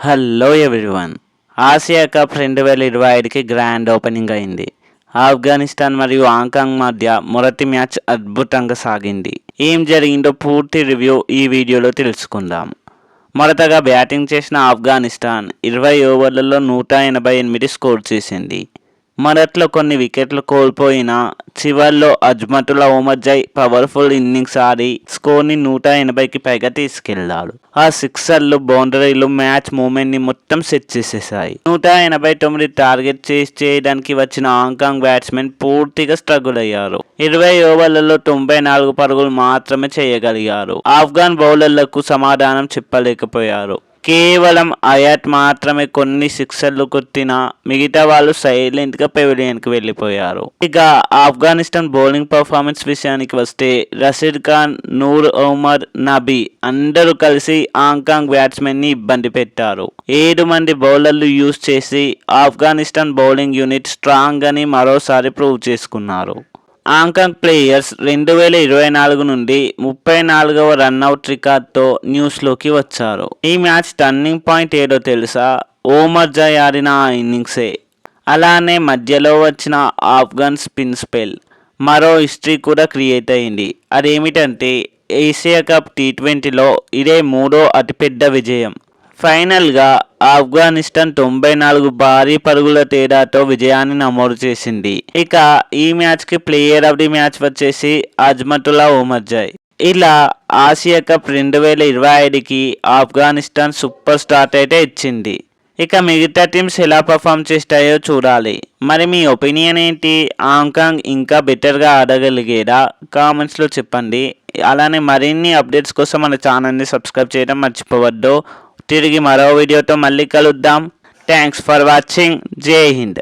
Hello everyone. Asia cup 2025కి grand opening అయింది. ఆఫ్ఘనిస్తాన్ మరియు హాంకాంగ్ మధ్య మొదటి మ్యాచ్ అద్భుతంగా సాగింది. ఏం జరిగిందో పూర్తి రివ్యూ ఈ వీడియోలో తెలుసుకుందాం. మొదటగా బ్యాటింగ్ చేసిన ఆఫ్ఘనిస్తాన్ 20 ఓవర్లలో 188 స్కోర్ చేసింది. మొదట్లో కొన్ని వికెట్లు కోల్పోయినా చివర్లో అజ్మతుల్లా ఓమర్జై పవర్ఫుల్ ఇన్నింగ్స్ ఆడి స్కోర్ని 180కి పైగా తీసుకెళ్లాడు. ఆ సిక్సర్లు, బౌండరీలు మ్యాచ్ మూమెంట్ని మొత్తం సెట్ చేసేశాయి. 189 టార్గెట్ చేయడానికి వచ్చిన హాంకాంగ్ బ్యాట్స్మెన్ పూర్తిగా స్ట్రగుల్ అయ్యారు. 20 ఓవర్లలో 94 పరుగులు మాత్రమే చేయగలిగారు. ఆఫ్ఘాన్ బౌలర్లకు సమాధానం చెప్పలేకపోయారు. కేవలం అయాట్ మాత్రమే కొన్ని సిక్సర్లు కొట్టినా మిగతా వాళ్ళు సైలెంట్గా పెవిలియన్కి వెళ్ళిపోయారు. ఇక ఆఫ్ఘనిస్తాన్ బౌలింగ్ పర్ఫార్మెన్స్ విషయానికి వస్తే రషీద్ ఖాన్, నూర్ ఉమర్, నబీ అందరూ కలిసి హాంకాంగ్ బ్యాట్స్మెన్ని ఇబ్బంది పెట్టారు. 7 మంది బౌలర్లు యూజ్ చేసి ఆఫ్ఘనిస్తాన్ బౌలింగ్ యూనిట్ స్ట్రాంగ్ అని మరోసారి ప్రూవ్ చేసుకున్నారు. హాంకాంగ్ ప్లేయర్స్ 2024 నుండి 34వ రన్అట్ రికార్డ్తో న్యూస్లోకి వచ్చారు. ఈ మ్యాచ్ టర్నింగ్ పాయింట్ ఏదో తెలుసా? ఓమర్జై ఆడిన ఆ ఇన్నింగ్సే. అలానే మధ్యలో వచ్చిన ఆఫ్ఘన్ స్పిన్ స్పెల్ మరో హిస్టరీ కూడా క్రియేట్ అయింది. అదేమిటంటే ఏషియా కప్ T20లో ఇదే 3వ అతిపెద్ద విజయం. ఫైనల్గా ఆఫ్ఘనిస్తాన్ 94 భారీ పరుగుల తేడాతో విజయాన్ని నమోదు చేసింది. ఇక ఈ మ్యాచ్కి ప్లేయర్ ఆఫ్ ది మ్యాచ్ వచ్చేసి అజ్మతుల్లా ఓమర్జై. ఇలా ఆసియా కప్ 2025కి ఆఫ్ఘనిస్తాన్ సూపర్ స్టార్ట్ అయితే ఇచ్చింది. ఇక మిగతా టీమ్స్ ఎలా పర్ఫామ్ చేస్తాయో చూడాలి. మరి మీ ఒపీనియన్ ఏంటి? హాంకాంగ్ ఇంకా బెటర్గా ఆడగలిగేదా? కామెంట్స్లో చెప్పండి. అలానే మరిన్ని అప్డేట్స్ కోసం మన ఛానల్ని సబ్స్క్రైబ్ చేయడం మర్చిపోవద్దు. తిరిగి మరో వీడియోతో మళ్ళీ కలుద్దాం. Thanks for watching. జై హింద్.